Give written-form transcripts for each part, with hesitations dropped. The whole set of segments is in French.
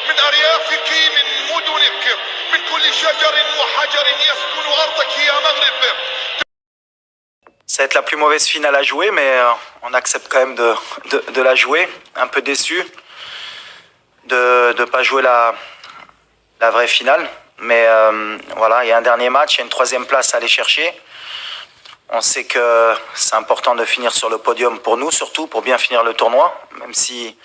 من أريافك من مدنك من كل شجر وحجر يسكن أرضك يا مغرب. Ça va être la plus mauvaise finale à jouer, mais on accepte quand même de la jouer. Un peu déçu de ne pas jouer la vraie finale. Mais voilà, il y a un dernier match, il y a une troisième place à aller chercher. On sait que c'est important de finir sur le podium pour nous, surtout pour bien finir le tournoi, même si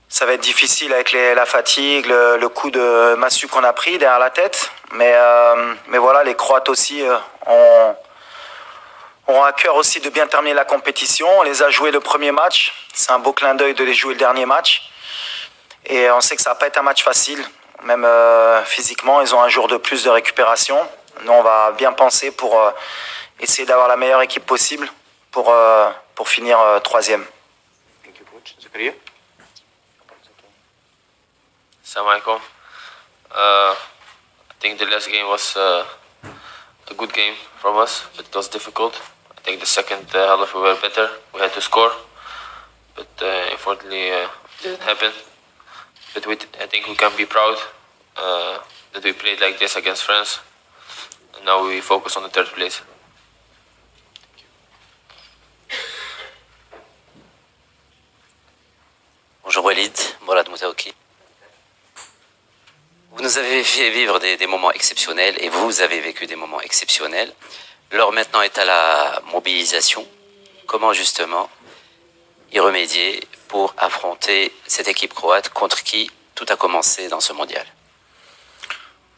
ça va être difficile avec la fatigue, le coup de massue qu'on a pris derrière la tête. Mais voilà, les Croates aussi ont à cœur aussi de bien terminer la compétition. On les a joués le premier match. C'est un beau clin d'œil de les jouer le dernier match. Et on sait que ça va pas être un match facile. Même physiquement, ils ont un jour de plus de récupération. Nous, on va bien penser pour essayer d'avoir la meilleure équipe possible pour finir troisième. Thank you, coach. Zakaria? Assalamu alaikum. I think the last game was a good game from us, but it was difficult. I think the second half we were better. We had to score, but unfortunately it didn't happen. But I think we can be proud that we played like this against France. And now we focus on the third place. Bonjour Walid, Mourad Moutaouki. Vous nous avez fait vivre des moments exceptionnels et vous avez vécu des moments exceptionnels. L'heure maintenant est à la mobilisation. Comment justement y remédier pour affronter cette équipe croate contre qui tout a commencé dans ce mondial?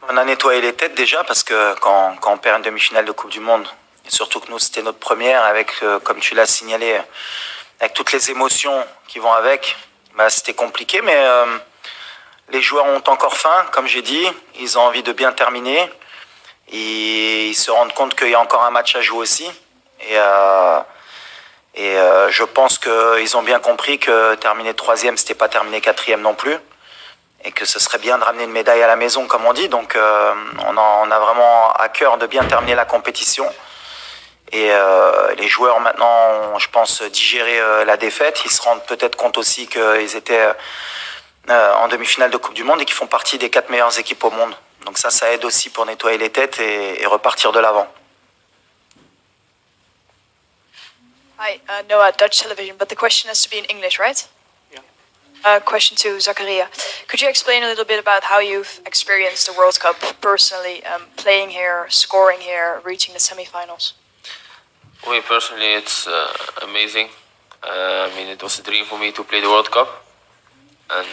On a nettoyé les têtes déjà parce que quand on perd une demi-finale de Coupe du Monde, et surtout que nous c'était notre première avec, comme tu l'as signalé, avec toutes les émotions qui vont avec, bah, c'était compliqué, mais les joueurs ont encore faim, comme j'ai dit, ils ont envie de bien terminer, et ils se rendent compte qu'il y a encore un match à jouer aussi, et je pense qu'ils ont bien compris que terminer troisième, c'était pas terminer quatrième non plus, et que ce serait bien de ramener une médaille à la maison, comme on dit, donc on a vraiment à cœur de bien terminer la compétition. Et les joueurs maintenant ont, je pense, digéré la défaite. Ils se rendent peut-être compte aussi qu'ils étaient en demi-finale de Coupe du Monde et qu'ils font partie des 4 meilleures équipes au monde. Donc ça aide aussi pour nettoyer les têtes et repartir de l'avant. Hi, Noah, Dutch television, but the question has to be in English, right? Yeah. Question to Zakaria. Could you explain a little bit about how you've experienced the World Cup personally, playing here, scoring here, reaching the semi-finals? For me personally, it's amazing. I mean, it was a dream for me to play the World Cup, and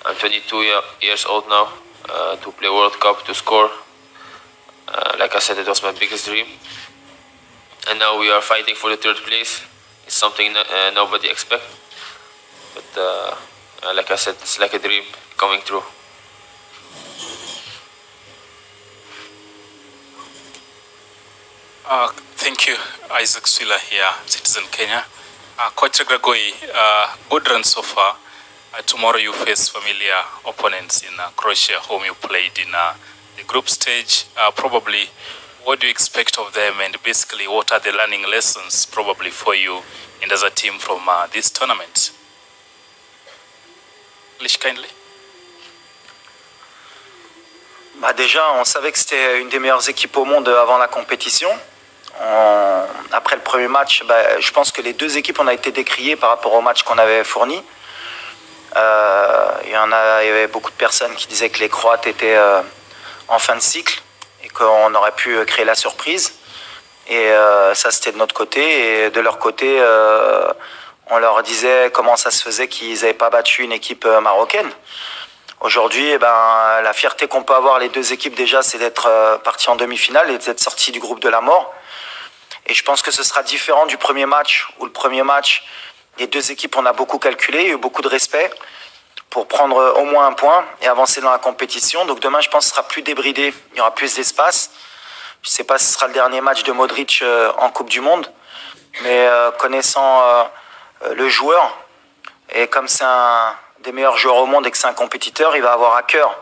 I'm 22 years old now. To play World Cup, to score, like I said, it was my biggest dream. And now we are fighting for the third place. It's something nobody expects, but like I said, it's like a dream coming true. Thank you, Isaac Swila here, Citizen Kenya. Coach Gregoi, good run so far. Tomorrow you face familiar opponents in Croatia, whom you played in the group stage. Probably, what do you expect of them, and basically what are the learning lessons probably for you and as a team from this tournament? English kindly. Bah déjà, on savait que c'était une des meilleures équipes au monde avant la compétition. Après le premier match, bah, je pense que les deux équipes, on a été décriées par rapport au match qu'on avait fourni. Il y avait beaucoup de personnes qui disaient que les Croates étaient en fin de cycle et qu'on aurait pu créer la surprise. Et ça, c'était de notre côté. Et de leur côté, on leur disait comment ça se faisait qu'ils n'avaient pas battu une équipe marocaine. Aujourd'hui, eh ben, la fierté qu'on peut avoir les deux équipes déjà, c'est d'être partis en demi-finale et d'être sortis du groupe de la mort. Et je pense que ce sera différent du premier match, où le premier match, les deux équipes, on a beaucoup calculé, il y a eu beaucoup de respect pour prendre au moins un point et avancer dans la compétition. Donc demain, je pense que ce sera plus débridé, il y aura plus d'espace. Je ne sais pas si ce sera le dernier match de Modric en Coupe du Monde, mais connaissant le joueur, et comme c'est un des meilleurs joueurs au monde et que c'est un compétiteur, il va avoir à cœur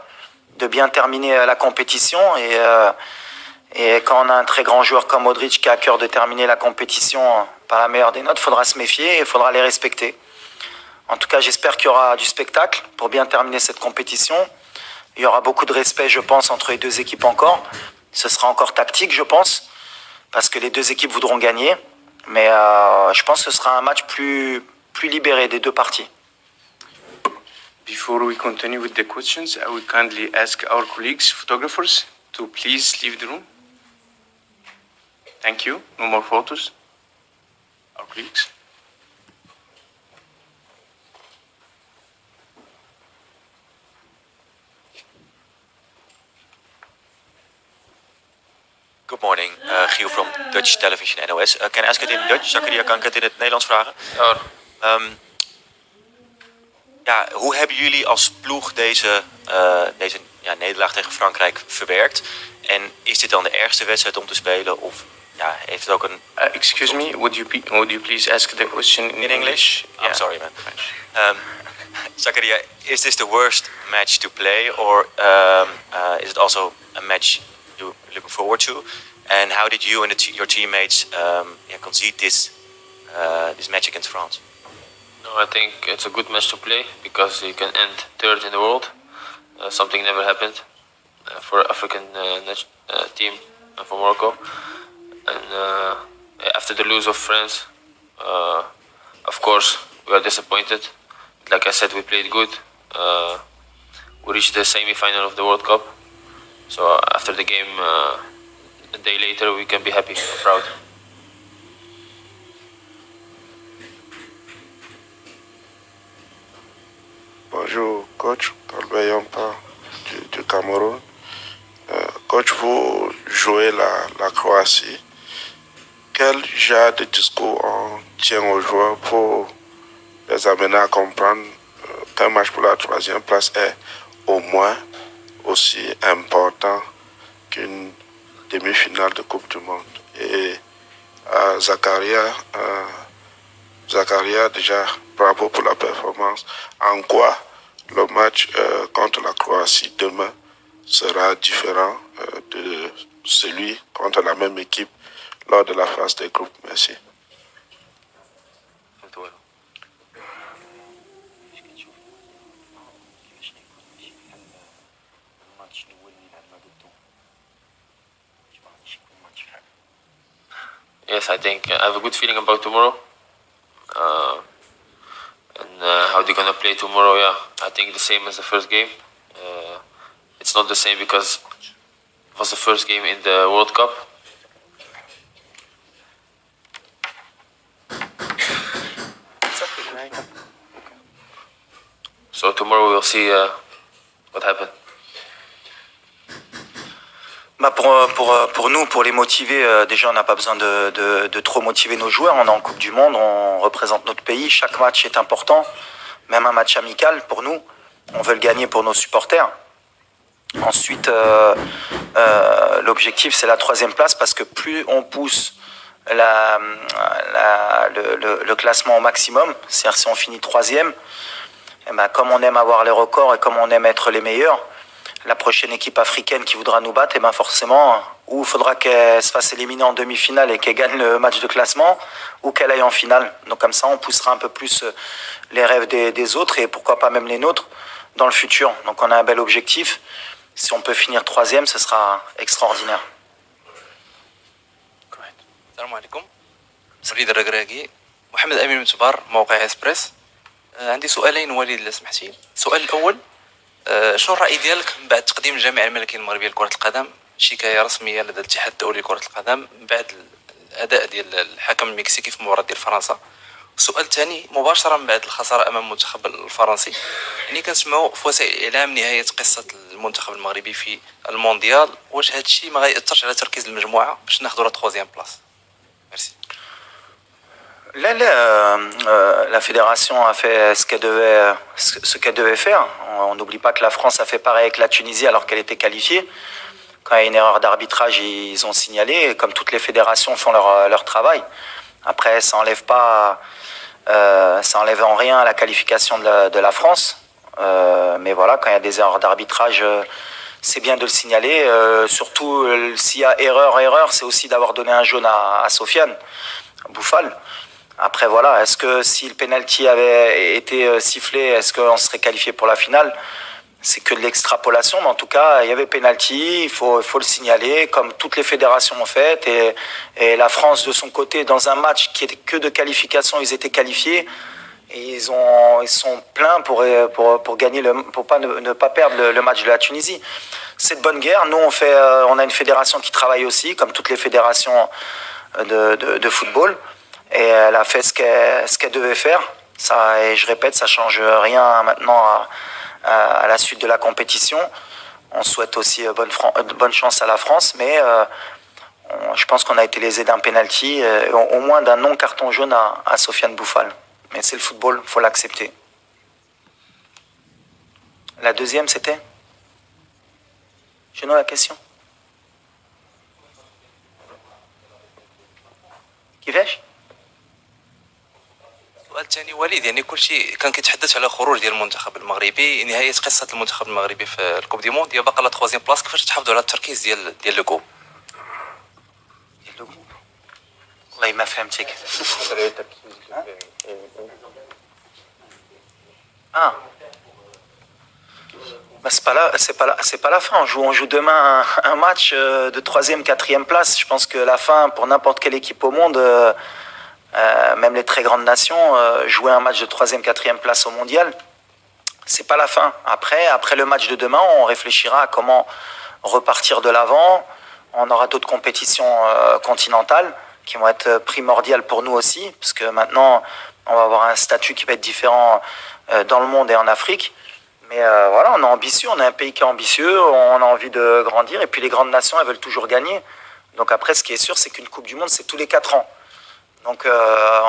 de bien terminer la compétition. Et quand on a un très grand joueur comme Modric qui a à cœur de terminer la compétition par la meilleure des notes, il faudra se méfier et il faudra les respecter. En tout cas, j'espère qu'il y aura du spectacle pour bien terminer cette compétition. Il y aura beaucoup de respect, je pense, entre les deux équipes encore. Ce sera encore tactique, je pense, parce que les deux équipes voudront gagner. Mais je pense que ce sera un match plus libéré des deux parties. Before we continue with the questions, I will kindly ask our colleagues, photographers, to please leave the room. Thank you. No more photos. Our colleagues. Good morning, Giel from Dutch Television NOS. Can I ask it in Dutch? Zakaria, kan ik het in het Nederlands vragen? Ja, Ja, hoe hebben jullie als ploeg deze nederlaag tegen Frankrijk verwerkt? En is dit dan de ergste wedstrijd om te spelen? Of ja, heeft het ook een... Excuse me, would you please ask the question in English? Yeah. I'm sorry, man. Zakaria, is this the worst match to play? Or is it also a match you're looking forward to? And how did you and your teammates concede this match against France? no, I think it's a good match to play because you can end third in the world. Something never happened for African team for Morocco. And after the lose of France, of course we are disappointed. Like I said, we played good. We reached the semi-final of the World Cup. So after the game, a day later, we can be happy and proud. Bonjour coach, Kalbey Yampa du Cameroun. Coach, vous jouez la Croatie. Quel genre de discours on tient aux joueurs pour les amener à comprendre qu'un match pour la troisième place est au moins aussi important qu'une demi-finale de Coupe du Monde? Et Zakaria, déjà, bravo pour la performance. En quoi le match contre la Croatie demain sera différent de celui contre la même équipe lors de la phase des groupes? Merci. Yes, I think I have a good feeling about tomorrow. And how they're gonna play tomorrow, yeah, I think the same as the first game. It's not the same because it was the first game in the World Cup. So tomorrow we'll see what happened. Bah pour nous, pour les motiver, déjà on n'a pas besoin de trop motiver nos joueurs. On est en Coupe du Monde, on représente notre pays. Chaque match est important, même un match amical pour nous. On veut le gagner pour nos supporters. Ensuite, l'objectif c'est la troisième place parce que plus on pousse le classement au maximum, c'est-à-dire si on finit troisième, et ben, comme on aime avoir les records et comme on aime être les meilleurs, la prochaine équipe africaine qui voudra nous battre, et ben forcément, ou il faudra qu'elle se fasse éliminer en demi-finale et qu'elle gagne le match de classement, ou qu'elle aille en finale. Donc comme ça, on poussera un peu plus les rêves des autres et pourquoi pas même les nôtres dans le futur. Donc on a un bel objectif. Si on peut finir troisième, ce sera extraordinaire. السلام عليكم. وليد الركراكي. محمد امين من تبار، موقع اسبريس. عندي سؤالين وليد اذا سمحتي. السؤال الاول، شنو الراي ديالك من بعد تقديم الجامعه الملكيه المغربيه لكره القدم شكايه رسميه لدى الاتحاد الدولي لكره القدم بعد الاداء ديال الحكم المكسيكي في مباراه ديال فرنسا؟ السؤال الثاني مباشره من بعد الخساره امام المنتخب الفرنسي، يعني كنسمعوا في وسائل الاعلام نهايه قصه المنتخب المغربي في المونديال، واش هذا الشيء ما غيأثرش على تركيز المجموعه باش ناخذوا لا تخوازيام بلاص؟ ميرسي. La fédération a fait ce qu'elle devait faire. On n'oublie pas que la France a fait pareil avec la Tunisie alors qu'elle était qualifiée. Quand il y a une erreur d'arbitrage, ils ont signalé, et comme toutes les fédérations font leur travail. Après, ça enlève en rien la qualification de la France. Mais voilà, quand il y a des erreurs d'arbitrage, c'est bien de le signaler. Surtout, s'il y a erreur, c'est aussi d'avoir donné un jaune à Sofiane Bouffal. Après voilà, est-ce que si le penalty avait été sifflé, est-ce qu'on serait qualifié pour la finale? C'est que de l'extrapolation, mais en tout cas, il y avait penalty, il faut le signaler, comme toutes les fédérations ont fait. Et la France, de son côté, dans un match qui était que de qualification, ils étaient qualifiés. Et ils sont pleins pour gagner pour ne pas perdre le match de la Tunisie. C'est de bonne guerre. Nous, on a une fédération qui travaille aussi, comme toutes les fédérations de football. Et elle a fait ce qu'elle devait faire. Ça, et je répète, ça change rien maintenant à la suite de la compétition. On souhaite aussi bonne chance à la France, mais je pense qu'on a été lésé d'un penalty, au moins d'un non-carton jaune à Sofiane Bouffal. Mais c'est le football, il faut l'accepter. La deuxième, c'était Je note la question. كيفاش؟ السؤال الثاني وليد، يعني كل شيء كان كيتحدث على خروج ديال المنتخب المغربي، نهايه قصه المنتخب المغربي في الكوب دي موند، هي باقا لا 3 بلاص. كيفاش تحافظوا على التركيز ديال لو كوب؟ والله ما فهمتك. Ah. Bah, c'est pas la fin. On joue demain un match de 3e, 4e place. Je pense que la fin, pour n'importe quelle équipe au monde, même les très grandes nations, jouer un match de 3e, 4e place au mondial, c'est pas la fin. Après le match de demain, on réfléchira à comment repartir de l'avant. On aura d'autres compétitions continentales qui vont être primordiales pour nous aussi, parce que maintenant, on va avoir un statut qui va être différent dans le monde et en Afrique. Mais voilà, on est ambitieux, on est un pays qui est ambitieux, on a envie de grandir, et puis les grandes nations, elles veulent toujours gagner. Donc après, ce qui est sûr, c'est qu'une Coupe du Monde, c'est tous les 4 ans. Donc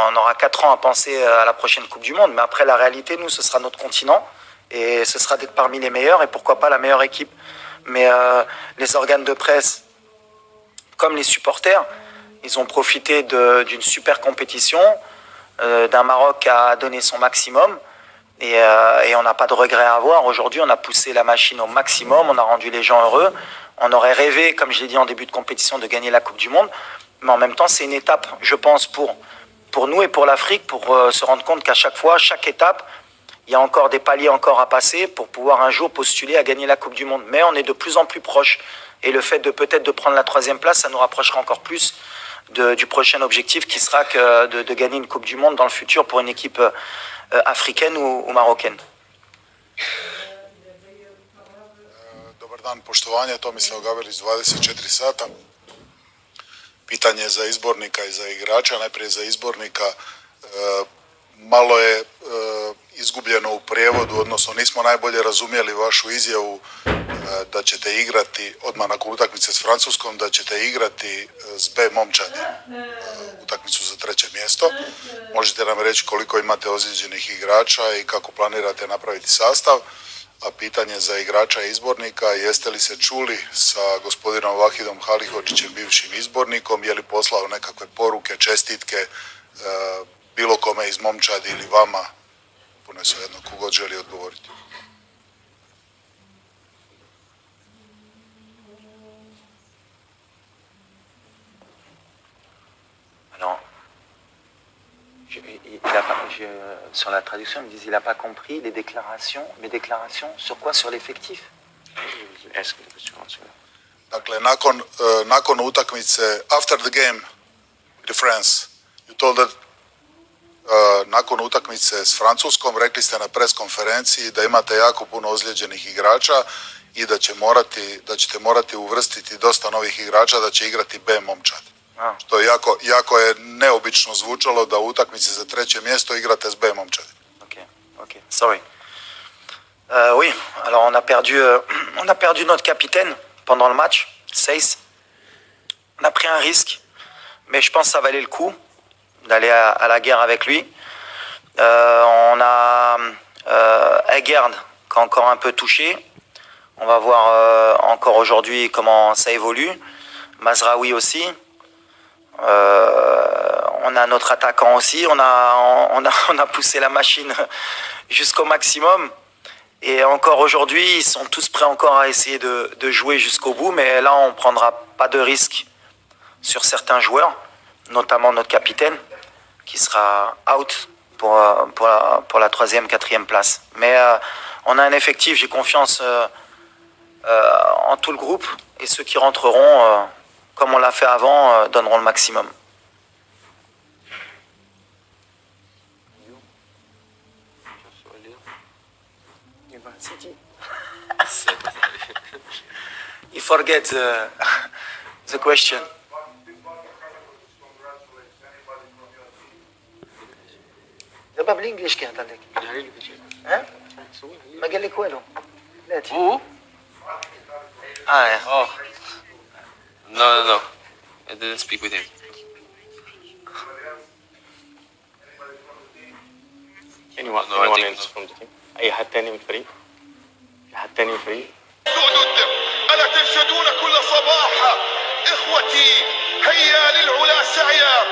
on aura 4 ans à penser à la prochaine Coupe du Monde, mais après, la réalité, nous, ce sera notre continent, et ce sera d'être parmi les meilleurs, et pourquoi pas la meilleure équipe. Mais les organes de presse, comme les supporters, ils ont profité d'une super compétition, d'un Maroc qui a donné son maximum, et on n'a pas de regret à avoir. Aujourd'hui, on a poussé la machine au maximum, on a rendu les gens heureux. On aurait rêvé, comme je l'ai dit en début de compétition, de gagner la Coupe du Monde, mais en même temps, c'est une étape, je pense, pour nous et pour l'Afrique, pour se rendre compte qu'à chaque fois, chaque étape, il y a encore des paliers encore à passer pour pouvoir un jour postuler à gagner la Coupe du Monde. Mais on est de plus en plus proche, et le fait de peut-être de prendre la 3e place, ça nous rapprochera encore plus du prochain objectif qui sera de gagner une Coupe du Monde dans le futur pour une équipe africaine ou marocaine. Dobar dan, poštovanje, Tomislav Gavelić, 24 sata. Pitanje za izbornika i za igrača. Najprije za izbornika. Malo je izgubljeno u prijevodu, odnosno nismo najbolje razumjeli vašu izjavu da ćete igrati odmah nakon utakmice s Francuskom, da ćete igrati s B momčadi utakmicu za 3. mjesto. Možete nam reći koliko imate ozlijeđenih igrača i kako planirate napraviti sastav? A pitanje za igrača i izbornika, jeste li se čuli sa gospodinom Vahidom Halihočićem, bivšim izbornikom, je li poslao nekakve poruke, čestitke bilo kome iz momčadi ili vama? Puno je svejedno, kogod želi odgovoriti. Alors, sur la traduction, il me disait qu'il n'a pas compris mes déclarations, sur quoi? Sur l'effectif? Dakle, nakon utakmice, after the game with France, you told that nakon utakmice s Francuskom rekli ste na pres konferenciji da imate jako puno ozlijeđenih igrača i da ćete morati uvrstiti dosta novih igrača, da će igrati B momčad. Što je jako je neobično zvučalo da u utakmici za 3. mjesto igrate s B momčadi. Ok, sorry. Oui, alors on a perdu notre capitaine pendant le match, Seyss. On a pris un risque, mais je pense que ça valait le coup d'aller à la guerre avec lui. On a Egerd qui est encore un peu touché. On va voir encore aujourd'hui comment ça évolue. Mazraoui aussi. On a notre attaquant aussi. On a poussé la machine jusqu'au maximum. Et encore aujourd'hui, ils sont tous prêts encore à essayer de jouer jusqu'au bout. Mais là, on ne prendra pas de risque sur certains joueurs, notamment notre capitaine, qui sera out pour la troisième, quatrième place. Mais on a un effectif, j'ai confiance en tout le groupe, et ceux qui rentreront, comme on l'a fait avant, donneront le maximum. You forget the question. دابا بالانجليش كيهضر لك ها ما قال لك والو بلاتي Oh. No. I didn't speak with him. anyone else from the team اي حد تاني من الفريق في حد تاني من الفريق سود الدم ألا تنشدون كل صباح إخوتي هيا للعلا سعيا